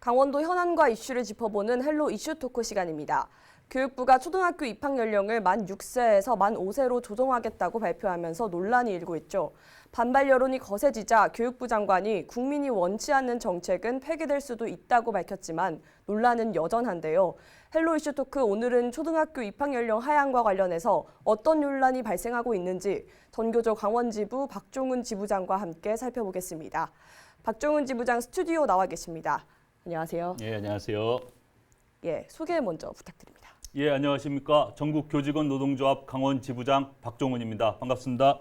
강원도 현안과 이슈를 짚어보는 헬로 이슈 토크 시간입니다. 교육부가 초등학교 입학 연령을 만 6세에서 만 5세로 조정하겠다고 발표하면서 논란이 일고 있죠. 반발 여론이 거세지자 교육부 장관이 국민이 원치 않는 정책은 폐기될 수도 있다고 밝혔지만 논란은 여전한데요. 헬로 이슈 토크 오늘은 초등학교 입학 연령 하향과 관련해서 어떤 논란이 발생하고 있는지 전교조 강원지부 박종훈 지부장과 함께 살펴보겠습니다. 박종훈 지부장 스튜디오 나와 계십니다. 안녕하세요. 예, 안녕하세요. 예, 소개 먼저 부탁드립니다. 예, 안녕하십니까. 전국교직원 노동조합 강원 지부장 박종훈입니다. 반갑습니다.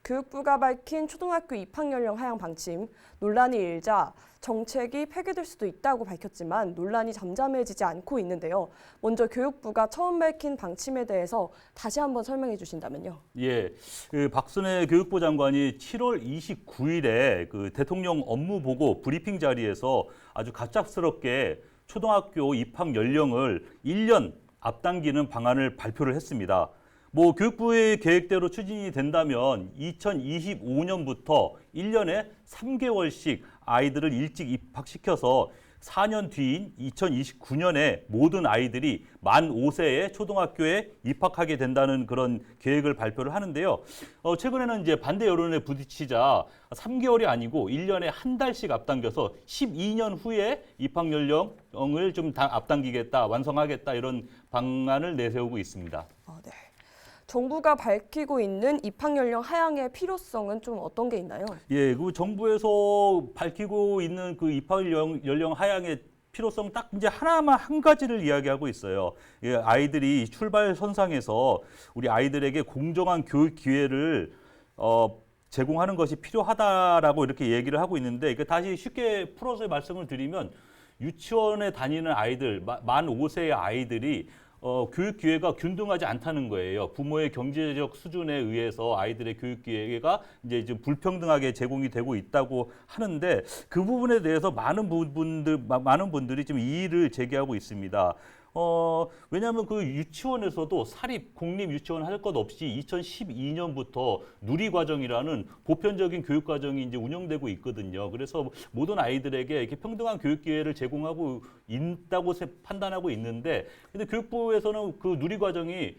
교육부가 밝힌 초등학교 입학 연령 하향 방침, 논란이 일자 정책이 폐기될 수도 있다고 밝혔지만 논란이 잠잠해지지 않고 있는데요. 먼저 교육부가 처음 밝힌 방침에 대해서 다시 한번 설명해 주신다면요. 예, 박순애 교육부 장관이 7월 29일에 그 대통령 업무보고 브리핑 자리에서 아주 갑작스럽게 초등학교 입학 연령을 1년 앞당기는 방안을 발표를 했습니다. 교육부의 계획대로 추진이 된다면 2025년부터 1년에 3개월씩 아이들을 일찍 입학시켜서 4년 뒤인 2029년에 모든 아이들이 만 5세에 초등학교에 입학하게 된다는 그런 계획을 발표를 하는데요. 최근에는 이제 반대 여론에 부딪히자 3개월이 아니고 1년에 한 달씩 앞당겨서 12년 후에 입학 연령을 좀 앞당기겠다, 완성하겠다 이런 방안을 내세우고 있습니다. 네. 정부가 밝히고 있는 입학 연령 하향의 필요성은 좀 어떤 게 있나요? 예, 그 정부에서 밝히고 있는 그 입학 연령 하향의 필요성 딱 이제 하나만 한 가지를 이야기하고 있어요. 예, 아이들이 출발선상에서 우리 아이들에게 공정한 교육 기회를 제공하는 것이 필요하다라고 이렇게 얘기를 하고 있는데 다시 쉽게 풀어서 말씀을 드리면 유치원에 다니는 아이들, 만 5세의 아이들이 교육 기회가 균등하지 않다는 거예요. 부모의 경제적 수준에 의해서 아이들의 교육 기회가 이제 좀 불평등하게 제공이 되고 있다고 하는데 그 부분에 대해서 많은 분들이 지금 이의를 제기하고 있습니다. 왜냐하면 그 유치원에서도 사립, 공립 유치원 할 것 없이 2012년부터 누리과정이라는 보편적인 교육과정이 이제 운영되고 있거든요. 그래서 모든 아이들에게 이렇게 평등한 교육 기회를 제공하고 있다고 판단하고 있는데, 근데 교육부에서는 그 누리과정이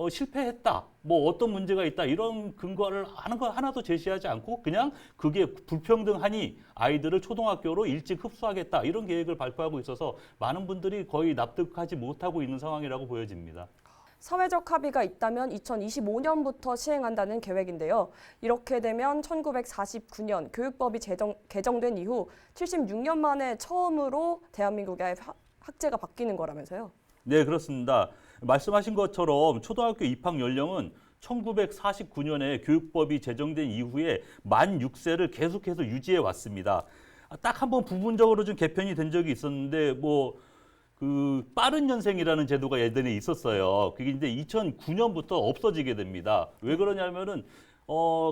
실패했다, 어떤 문제가 있다 이런 근거를 하나도 제시하지 않고 그냥 그게 불평등하니 아이들을 초등학교로 일찍 흡수하겠다 이런 계획을 발표하고 있어서 많은 분들이 거의 납득하지 못하고 있는 상황이라고 보여집니다. 사회적 합의가 있다면 2025년부터 시행한다는 계획인데요. 이렇게 되면 1949년 교육법이 개정된 이후 76년 만에 처음으로 대한민국의 학제가 바뀌는 거라면서요. 네, 그렇습니다. 말씀하신 것처럼 초등학교 입학 연령은 1949년에 교육법이 제정된 이후에 만 6세를 계속해서 유지해 왔습니다. 딱 한 번 부분적으로 좀 개편이 된 적이 있었는데 그 빠른 연생이라는 제도가 예전에 있었어요. 그게 이제 2009년부터 없어지게 됩니다. 왜 그러냐면은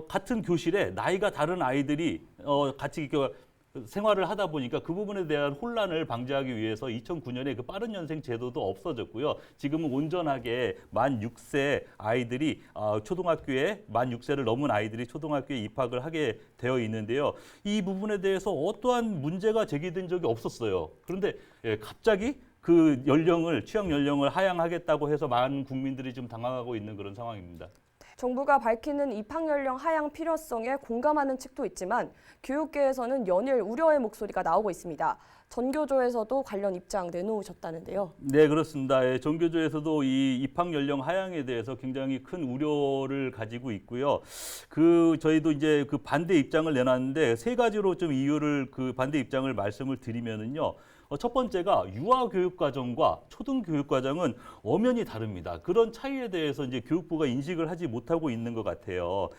같은 교실에 나이가 다른 아이들이 같이 이렇게 생활을 하다 보니까 그 부분에 대한 혼란을 방지하기 위해서 2009년에 그 빠른 연생 제도도 없어졌고요. 지금은 온전하게 만 6세 아이들이 초등학교에 만 6세를 넘은 아이들이 초등학교에 입학을 하게 되어 있는데요. 이 부분에 대해서 어떠한 문제가 제기된 적이 없었어요. 그런데 갑자기 그 취학 연령을 하향하겠다고 해서 많은 국민들이 좀 당황하고 있는 그런 상황입니다. 정부가 밝히는 입학 연령 하향 필요성에 공감하는 측도 있지만 교육계에서는 연일 우려의 목소리가 나오고 있습니다. 전교조에서도 관련 입장 내놓으셨다는데요. 네, 그렇습니다. 전교조에서도 이 입학 연령 하향에 대해서 굉장히 큰 우려를 가지고 있고요. 저희도 이제 그 반대 입장을 내놨는데 세 가지로 좀 이유를 그 반대 입장을 말씀을 드리면은요. 첫 번째가 유아교육과정과 초등교육과정은 엄연히 다릅니다. 그런 차이에 대해서 이제 교육부가 인식을 하지 못하고 있는 것 같아요.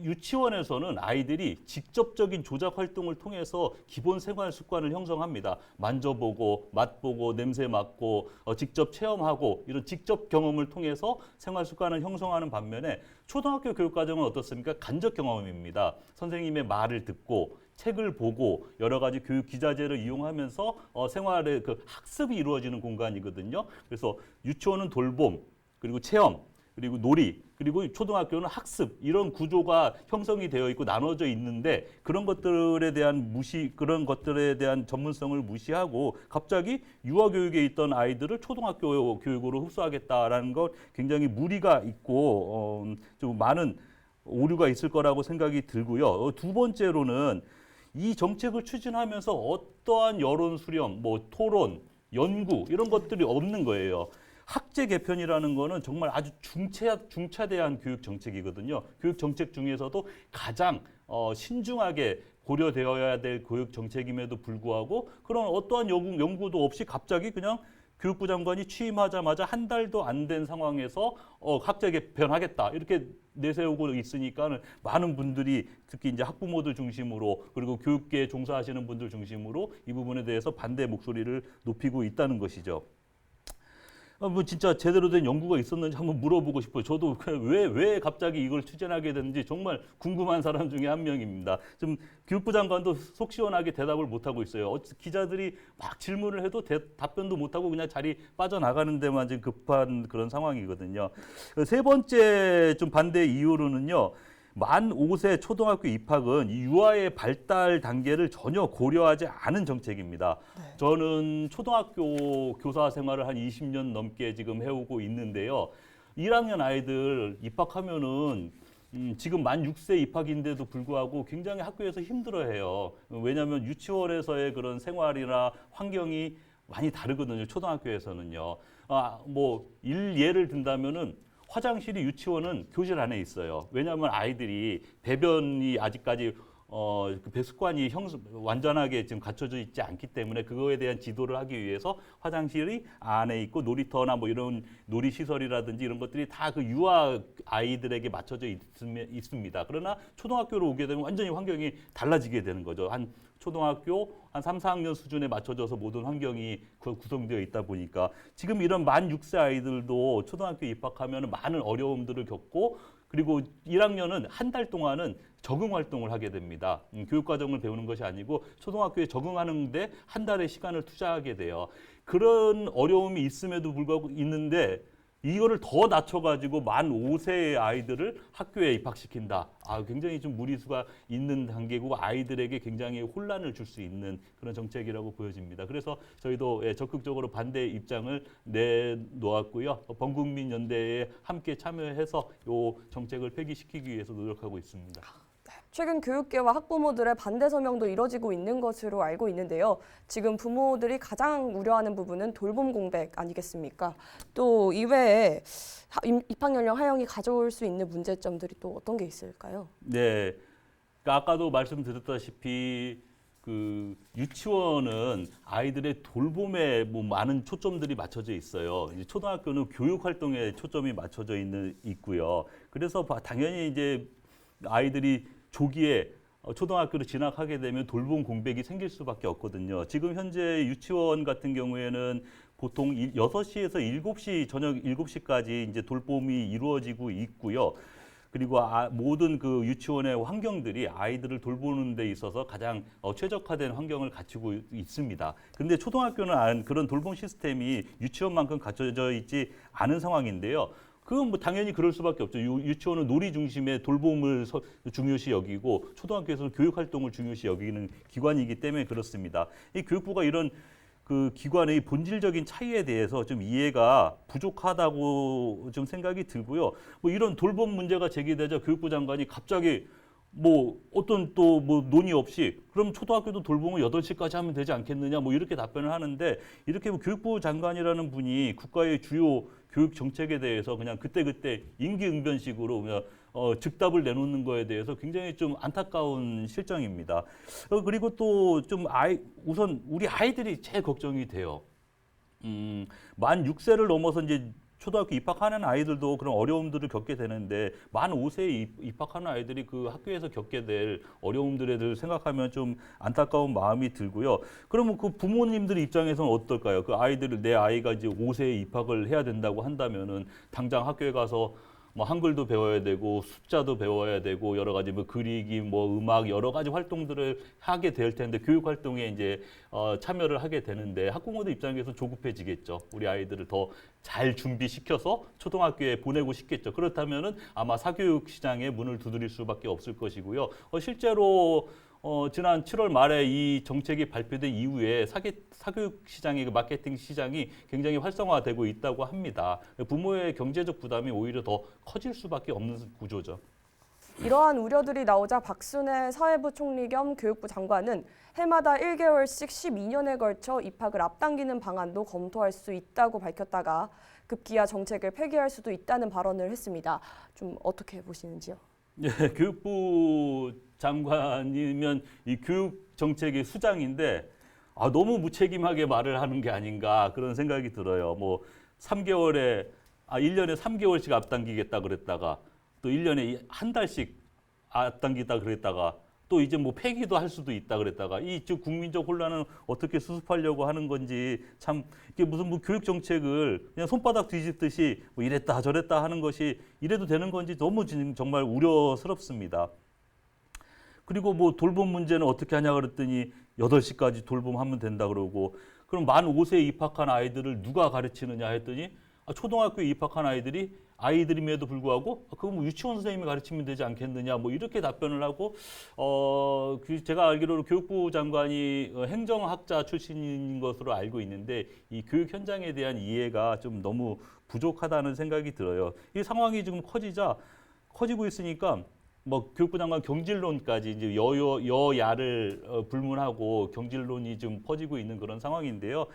유치원에서는 아이들이 직접적인 조작 활동을 통해서 기본 생활 습관을 형성합니다. 만져보고, 맛보고, 냄새 맡고, 직접 체험하고 이런 직접 경험을 통해서 생활 습관을 형성하는 반면에 초등학교 교육과정은 어떻습니까? 간접 경험입니다. 선생님의 말을 듣고 책을 보고 여러 가지 교육 기자재를 이용하면서 생활의 그 학습이 이루어지는 공간이거든요. 그래서 유치원은 돌봄, 그리고 체험, 그리고 놀이, 그리고 초등학교는 학습 이런 구조가 형성이 되어 있고 나눠져 있는데 그런 것들에 대한 그런 것들에 대한 전문성을 무시하고 갑자기 유아 교육에 있던 아이들을 초등학교 교육으로 흡수하겠다라는 것 굉장히 무리가 있고 좀 많은 오류가 있을 거라고 생각이 들고요. 두 번째로는 이 정책을 추진하면서 어떠한 여론 수렴, 뭐 토론, 연구 이런 것들이 없는 거예요. 학제 개편이라는 거는 정말 아주 중차대한 교육 정책이거든요. 교육 정책 중에서도 가장 신중하게 고려되어야 될 교육 정책임에도 불구하고 그런 어떠한 연구도 없이 갑자기 그냥 교육부 장관이 취임하자마자 한 달도 안 된 상황에서 학제 개편하겠다 이렇게 내세우고 있으니까 많은 분들이 특히 이제 학부모들 중심으로 그리고 교육계에 종사하시는 분들 중심으로 이 부분에 대해서 반대 목소리를 높이고 있다는 것이죠. 뭐 진짜 제대로 된 연구가 있었는지 한번 물어보고 싶어요. 저도 왜 갑자기 이걸 추진하게 됐는지 정말 궁금한 사람 중에 한 명입니다. 좀 교육부 장관도 속 시원하게 대답을 못 하고 있어요. 기자들이 막 질문을 해도 답변도 못 하고 그냥 자리 빠져나가는 데만 지금 급한 그런 상황이거든요. 세 번째 좀 반대 이유로는요. 만 5세 초등학교 입학은 유아의 발달 단계를 전혀 고려하지 않은 정책입니다. 네. 저는 초등학교 교사 생활을 한 20년 넘게 지금 해오고 있는데요. 1학년 아이들 입학하면은 지금 만 6세 입학인데도 불구하고 굉장히 학교에서 힘들어해요. 왜냐하면 유치원에서의 그런 생활이나 환경이 많이 다르거든요. 초등학교에서는요. 예를 든다면은 화장실이 유치원은 교실 안에 있어요. 왜냐하면 아이들이 배변이 아직까지 그 습관이 완전하게 지금 갖춰져 있지 않기 때문에 그거에 대한 지도를 하기 위해서 화장실이 안에 있고 놀이터나 뭐 이런 놀이 시설이라든지 이런 것들이 다 그 유아 아이들에게 맞춰져 있습니다. 그러나 초등학교로 오게 되면 완전히 환경이 달라지게 되는 거죠. 한 초등학교 한 3, 4학년 수준에 맞춰져서 모든 환경이 구성되어 있다 보니까 지금 이런 만 6세 아이들도 초등학교 입학하면 많은 어려움들을 겪고 그리고 1학년은 한 달 동안은 적응 활동을 하게 됩니다. 교육 과정을 배우는 것이 아니고 초등학교에 적응하는데 한 달의 시간을 투자하게 돼요. 그런 어려움이 있음에도 불구하고 있는데 이거를 더 낮춰가지고 만 5세의 아이들을 학교에 입학시킨다. 굉장히 좀 무리수가 있는 단계고 아이들에게 굉장히 혼란을 줄 수 있는 그런 정책이라고 보여집니다. 그래서 저희도 적극적으로 반대 입장을 내놓았고요. 범국민 연대에 함께 참여해서 이 정책을 폐기시키기 위해서 노력하고 있습니다. 최근 교육계와 학부모들의 반대 서명도 이뤄지고 있는 것으로 알고 있는데요. 지금 부모들이 가장 우려하는 부분은 돌봄 공백 아니겠습니까? 또 이외에 입학 연령 하향이 가져올 수 있는 문제점들이 또 어떤 게 있을까요? 네, 그러니까 아까도 말씀드렸다시피 그 유치원은 아이들의 돌봄에 뭐 많은 초점들이 맞춰져 있어요. 이제 초등학교는 교육 활동에 초점이 맞춰져 있고요. 그래서 당연히 이제 아이들이 조기에 초등학교로 진학하게 되면 돌봄 공백이 생길 수밖에 없거든요. 지금 현재 유치원 같은 경우에는 보통 6시에서 7시, 저녁 7시까지 이제 돌봄이 이루어지고 있고요. 그리고 모든 그 유치원의 환경들이 아이들을 돌보는 데 있어서 가장 최적화된 환경을 갖추고 있습니다. 근데 초등학교는 그런 돌봄 시스템이 유치원만큼 갖춰져 있지 않은 상황인데요. 그건 뭐 당연히 그럴 수밖에 없죠. 유치원은 놀이 중심의 돌봄을 중요시 여기고 초등학교에서는 교육 활동을 중요시 여기는 기관이기 때문에 그렇습니다. 이 교육부가 이런 그 기관의 본질적인 차이에 대해서 좀 이해가 부족하다고 좀 생각이 들고요. 뭐 이런 돌봄 문제가 제기되자 교육부 장관이 갑자기 뭐 어떤 또 뭐 논의 없이 그럼 초등학교도 돌봄을 8시까지 하면 되지 않겠느냐 뭐 이렇게 답변을 하는데 이렇게 뭐 교육부 장관이라는 분이 국가의 주요 교육 정책에 대해서 그냥 그때그때 임기응변식으로 그냥 즉답을 내놓는 거에 대해서 굉장히 좀 안타까운 실정입니다. 그리고 또 좀 우선 우리 아이들이 제일 걱정이 돼요. 만 6세를 넘어서 이제 초등학교 입학하는 아이들도 그런 어려움들을 겪게 되는데 만 5세에 입학하는 아이들이 그 학교에서 겪게 될 어려움들에 대해서 생각하면 좀 안타까운 마음이 들고요. 그러면 그 부모님들 입장에서는 어떨까요? 그 아이들을 내 아이가 이제 5세에 입학을 해야 된다고 한다면은 당장 학교에 가서 뭐 한글도 배워야 되고 숫자도 배워야 되고 여러 가지 뭐 그리기, 뭐 음악 여러 가지 활동들을 하게 될 텐데 교육 활동에 이제 참여를 하게 되는데 학부모들 입장에서 조급해지겠죠. 우리 아이들을 더 잘 준비시켜서 초등학교에 보내고 싶겠죠. 그렇다면은 아마 사교육 시장에 문을 두드릴 수밖에 없을 것이고요. 실제로 지난 7월 말에 이 정책이 발표된 이후에 사교육 시장의 그 마케팅 시장이 굉장히 활성화되고 있다고 합니다. 부모의 경제적 부담이 오히려 더 커질 수밖에 없는 구조죠. 이러한 우려들이 나오자 박순애 사회부 총리 겸 교육부 장관은 해마다 1개월씩 12년에 걸쳐 입학을 앞당기는 방안도 검토할 수 있다고 밝혔다가 급기야 정책을 폐기할 수도 있다는 발언을 했습니다. 좀 어떻게 보시는지요? 예, 교육부 장관이면 이 교육 정책의 수장인데 너무 무책임하게 말을 하는 게 아닌가 그런 생각이 들어요. 뭐 1년에 3개월씩 앞당기겠다 그랬다가 또 1년에 한 달씩 앞당기다 그랬다가 또 이제 뭐 폐기도 할 수도 있다 그랬다가 이 즉 국민적 혼란은 어떻게 수습하려고 하는 건지 참 이게 무슨 뭐 교육 정책을 그냥 손바닥 뒤집듯이 뭐 이랬다 저랬다 하는 것이 이래도 되는 건지 너무 정말 우려스럽습니다. 그리고 뭐 돌봄 문제는 어떻게 하냐 그랬더니 8시까지 돌봄하면 된다 그러고 그럼 만 5세에 입학한 아이들을 누가 가르치느냐 했더니 초등학교에 입학한 아이들임에도 불구하고 그거 뭐 유치원 선생님이 가르치면 되지 않겠느냐 뭐 이렇게 답변을 하고 제가 알기로는 교육부 장관이 행정학자 출신인 것으로 알고 있는데 이 교육 현장에 대한 이해가 좀 너무 부족하다는 생각이 들어요. 이 상황이 지금 커지고 있으니까 뭐 교육부 장관 경질론까지 이제 여야를 불문하고 경질론이 좀 퍼지고 있는 그런 상황인데요.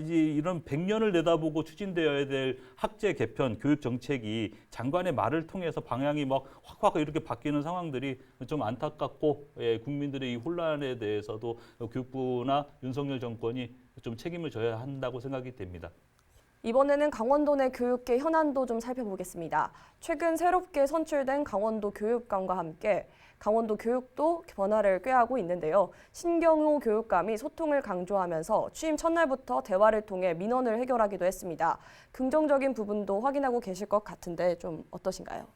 이제 이런 100년을 내다보고 추진되어야 될 학제 개편 교육 정책이 장관의 말을 통해서 방향이 막 확 이렇게 바뀌는 상황들이 좀 안타깝고 국민들의 이 혼란에 대해서도 교육부나 윤석열 정권이 좀 책임을 져야 한다고 생각이 됩니다. 이번에는 강원도 내 교육계 현안도 좀 살펴보겠습니다. 최근 새롭게 선출된 강원도 교육감과 함께 강원도 교육도 변화를 꾀하고 있는데요. 신경호 교육감이 소통을 강조하면서 취임 첫날부터 대화를 통해 민원을 해결하기도 했습니다. 긍정적인 부분도 확인하고 계실 것 같은데 좀 어떠신가요?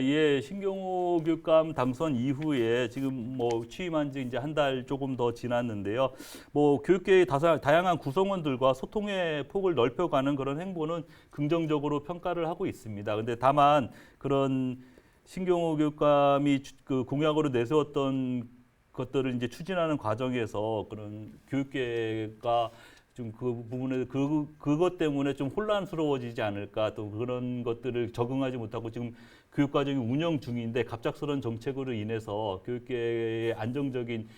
예, 신경호 교육감 당선 이후에 지금 뭐 취임한 지 이제 한 달 조금 더 지났는데요. 뭐 교육계의 다양한 구성원들과 소통의 폭을 넓혀가는 그런 행보는 긍정적으로 평가를 하고 있습니다. 근데 다만 그런 신경호 교육감이 그 공약으로 내세웠던 것들을 이제 추진하는 과정에서 그런 교육계가 좀 그 부분에 그것 때문에 좀 혼란스러워지지 않을까 또 그런 것들을 적응하지 못하고 지금 교육 과정이 운영 중인데 갑작스러운 정책으로 인해서 교육계의 안정적인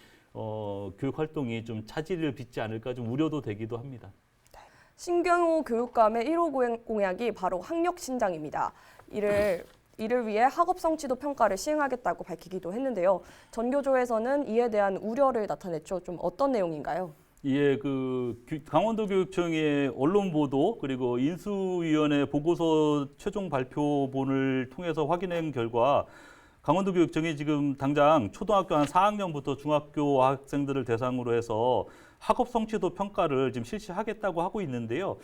교육 활동이 좀 차질을 빚지 않을까 좀 우려도 되기도 합니다. 신경호 교육감의 1호 공약이 바로 학력 신장입니다. 이를 위해 학업 성취도 평가를 시행하겠다고 밝히기도 했는데요. 전교조에서는 이에 대한 우려를 나타냈죠. 좀 어떤 내용인가요? 예, 강원도 교육청의 언론 보도 그리고 인수위원회 보고서 최종 발표본을 통해서 확인한 결과 강원도 교육청이 지금 당장 초등학교 한 4학년부터 중학교 학생들을 대상으로 해서 학업 성취도 평가를 지금 실시하겠다고 하고 있는데요.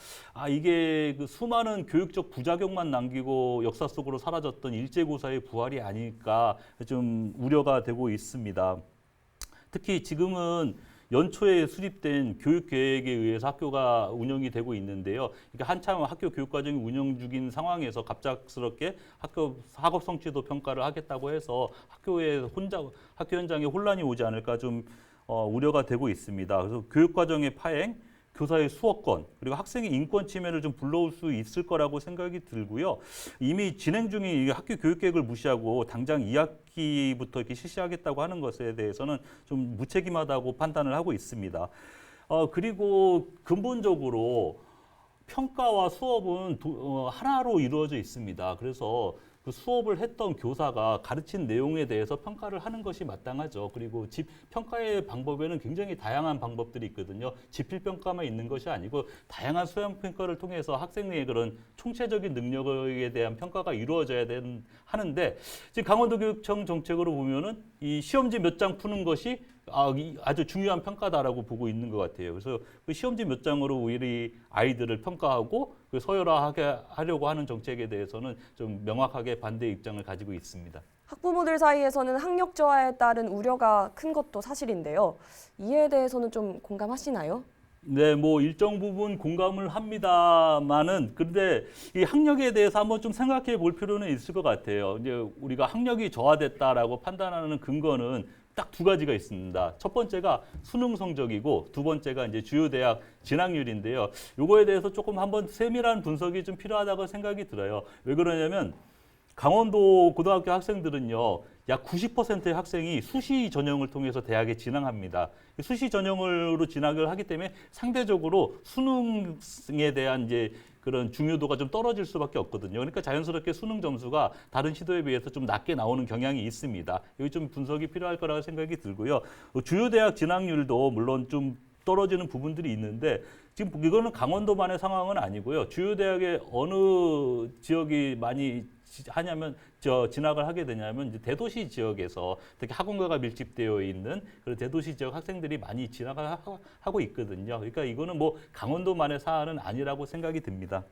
이게 그 수많은 교육적 부작용만 남기고 역사 속으로 사라졌던 일제고사의 부활이 아닐까 좀 우려가 되고 있습니다. 특히 지금은 연초에 수립된 교육계획에 의해서 학교가 운영이 되고 있는데요. 그러니까 한참 학교 교육과정이 운영 중인 상황에서 갑작스럽게 학업 성취도 평가를 하겠다고 해서 학교 현장에 혼란이 오지 않을까 좀 우려가 되고 있습니다. 그래서 교육과정의 파행, 교사의 수업권 그리고 학생의 인권 침해를 좀 불러올 수 있을 거라고 생각이 들고요. 이미 진행 중인 학교 교육계획을 무시하고 당장 2학기부터 이렇게 실시하겠다고 하는 것에 대해서는 좀 무책임하다고 판단을 하고 있습니다. 그리고 근본적으로 평가와 수업은 하나로 이루어져 있습니다. 그래서 그 수업을 했던 교사가 가르친 내용에 대해서 평가를 하는 것이 마땅하죠. 그리고 평가의 방법에는 굉장히 다양한 방법들이 있거든요. 지필평가만 있는 것이 아니고 다양한 수행평가를 통해서 학생의 그런 총체적인 능력에 대한 평가가 이루어져야 하는데 지금 강원도교육청 정책으로 보면은 이 시험지 몇 장 푸는 것이 아주 중요한 평가다라고 보고 있는 것 같아요. 그래서 그 시험지 몇 장으로 우리 아이들을 평가하고 그 서열화하게 하려고 하는 정책에 대해서는 좀 명확하게 반대 입장을 가지고 있습니다. 학부모들 사이에서는 학력 저하에 따른 우려가 큰 것도 사실인데요. 이에 대해서는 좀 공감하시나요? 네, 뭐 일정 부분 공감을 합니다만은 근데 이 학력에 대해서 한번 좀 생각해 볼 필요는 있을 것 같아요. 이제 우리가 학력이 저하됐다라고 판단하는 근거는 딱 두 가지가 있습니다. 첫 번째가 수능 성적이고 두 번째가 이제 주요 대학 진학률인데요. 요거에 대해서 조금 한번 세밀한 분석이 좀 필요하다고 생각이 들어요. 왜 그러냐면 강원도 고등학교 학생들은요, 약 90%의 학생이 수시 전형을 통해서 대학에 진학합니다. 수시 전형으로 진학을 하기 때문에 상대적으로 수능에 대한 이제 그런 중요도가 좀 떨어질 수밖에 없거든요. 그러니까 자연스럽게 수능 점수가 다른 시도에 비해서 좀 낮게 나오는 경향이 있습니다. 여기 좀 분석이 필요할 거라고 생각이 들고요. 주요 대학 진학률도 물론 좀 떨어지는 부분들이 있는데 지금 이거는 강원도만의 상황은 아니고요. 주요 대학의 어느 지역이 많이 하냐면 진학을 하게 되냐면 이제 대도시 지역에서 특히 학원가가 밀집되어 있는 그런 대도시 지역 학생들이 많이 진학을 하고 있거든요. 그러니까 이거는 뭐 강원도만의 사안은 아니라고 생각이 듭니다.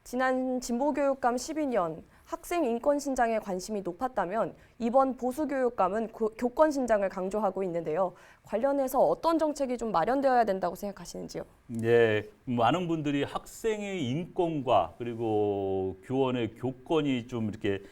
지난 진보교육감 12년 학생 인권 신장에 관심이 높았다면 이번 보수교육감은 교권 신장을 강조하고 있는데요. 관련해서 어떤 정책이 좀 마련되어야 된다고 생각하시는지요? 네, 많은 분들이 학생의 인권과 그리고 교원의 교권이 좀 이렇게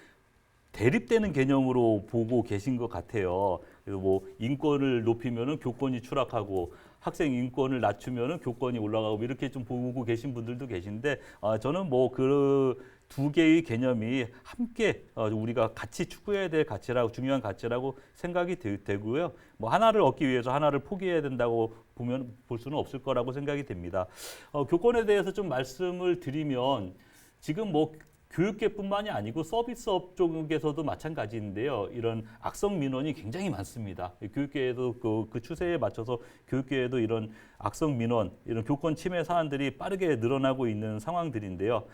대립되는 개념으로 보고 계신 것 같아요. 그래서 뭐 인권을 높이면은 교권이 추락하고 학생 인권을 낮추면은 교권이 올라가고 이렇게 좀 보고 계신 분들도 계신데 저는 뭐 그 두 개의 개념이 함께 우리가 같이 추구해야 될 가치라고 중요한 가치라고 생각이 되고요. 뭐 하나를 얻기 위해서 하나를 포기해야 된다고 볼 수는 없을 거라고 생각이 됩니다. 교권에 대해서 좀 말씀을 드리면 지금 뭐 교육계뿐만이 아니고 서비스업 쪽에서도 마찬가지인데요. 이런 악성 민원이 굉장히 많습니다. 교육계에도 그 추세에 맞춰서 교육계에도 이런 악성 민원, 이런 교권 침해 사안들이 빠르게 늘어나고 있는 상황들인데요.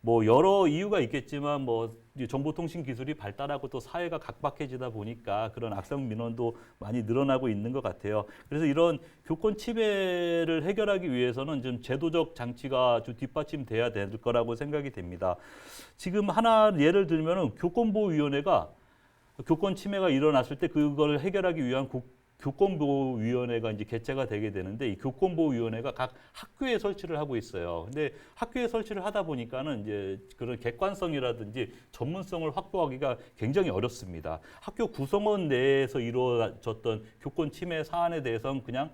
뭐 여러 이유가 있겠지만 뭐 정보통신 기술이 발달하고 또 사회가 각박해지다 보니까 그런 악성 민원도 많이 늘어나고 있는 것 같아요. 그래서 이런 교권 침해를 해결하기 위해서는 좀 제도적 장치가 좀 뒷받침돼야 될 거라고 생각이 됩니다. 지금 하나 예를 들면은 교권보호위원회가 교권 침해가 일어났을 때 그걸 해결하기 위한 교권보호위원회가 이제 개최가 되게 되는데 이 교권보호위원회가 각 학교에 설치를 하고 있어요. 근데 학교에 설치를 하다 보니까는 이제 그런 객관성이라든지 전문성을 확보하기가 굉장히 어렵습니다. 학교 구성원 내에서 이루어졌던 교권 침해 사안에 대해서는 그냥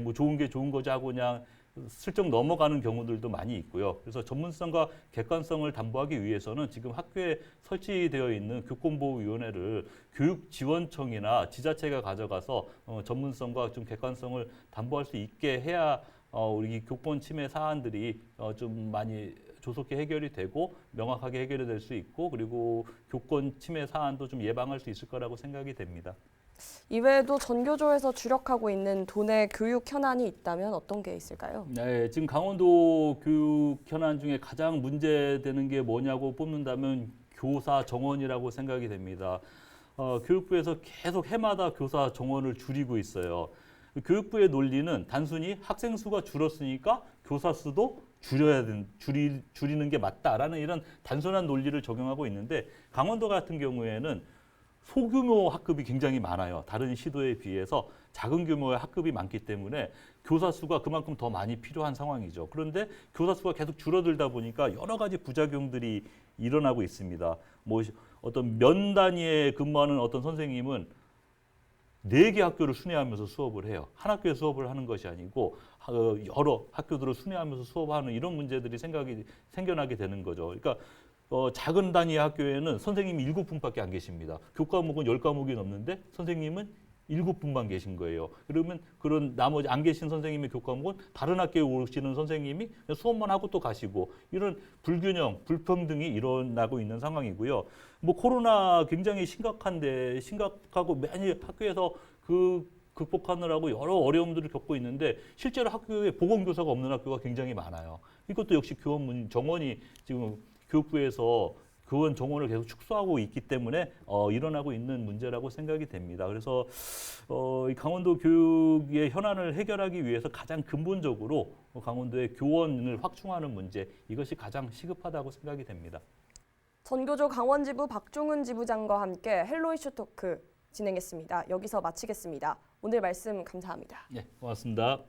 뭐 좋은 게 좋은 거지 하고 그냥 슬쩍 넘어가는 경우들도 많이 있고요. 그래서 전문성과 객관성을 담보하기 위해서는 지금 학교에 설치되어 있는 교권보호위원회를 교육지원청이나 지자체가 가져가서 전문성과 좀 객관성을 담보할 수 있게 해야 우리 교권 침해 사안들이 좀 많이 조속히 해결이 되고 명확하게 해결이 될 수 있고 그리고 교권 침해 사안도 좀 예방할 수 있을 거라고 생각이 됩니다. 이외에도 전교조에서 주력하고 있는 도내 교육 현안이 있다면 어떤 게 있을까요? 네, 지금 강원도 교육 현안 중에 가장 문제되는 게 뭐냐고 뽑는다면 교사 정원이라고 생각이 됩니다. 교육부에서 계속 해마다 교사 정원을 줄이고 있어요. 교육부의 논리는 단순히 학생 수가 줄었으니까 교사 수도 줄이는 게 맞다라는 이런 단순한 논리를 적용하고 있는데 강원도 같은 경우에는 소규모 학급이 굉장히 많아요. 다른 시도에 비해서 작은 규모의 학급이 많기 때문에 교사 수가 그만큼 더 많이 필요한 상황이죠. 그런데 교사 수가 계속 줄어들다 보니까 여러 가지 부작용들이 일어나고 있습니다. 뭐 어떤 면 단위에 근무하는 어떤 선생님은 4개 학교를 순회하면서 수업을 해요. 한 학교에 수업을 하는 것이 아니고 여러 학교들을 순회하면서 수업하는 이런 문제들이 생겨나게 되는 거죠. 그러니까 작은 단위의 학교에는 선생님이 7분밖에 안 계십니다. 교과목은 10과목이 넘는데 선생님은 7분만 계신 거예요. 그러면 그런 나머지 안 계신 선생님의 교과목은 다른 학교에 오시는 선생님이 수업만 하고 또 가시고 이런 불균형, 불평등이 일어나고 있는 상황이고요. 뭐 코로나 굉장히 심각하고 매일 학교에서 극복하느라고 여러 어려움들을 겪고 있는데 실제로 학교에 보건교사가 없는 학교가 굉장히 많아요. 이것도 역시 교원 정원이 지금 교육부에서 교원 정원을 계속 축소하고 있기 때문에 일어나고 있는 문제라고 생각이 됩니다. 그래서 이 강원도 교육의 현안을 해결하기 위해서 가장 근본적으로 강원도의 교원을 확충하는 문제, 이것이 가장 시급하다고 생각이 됩니다. 전교조 강원지부 박종훈 지부장과 함께 헬로 이슈 토크 진행했습니다. 여기서 마치겠습니다. 오늘 말씀 감사합니다. 네, 고맙습니다.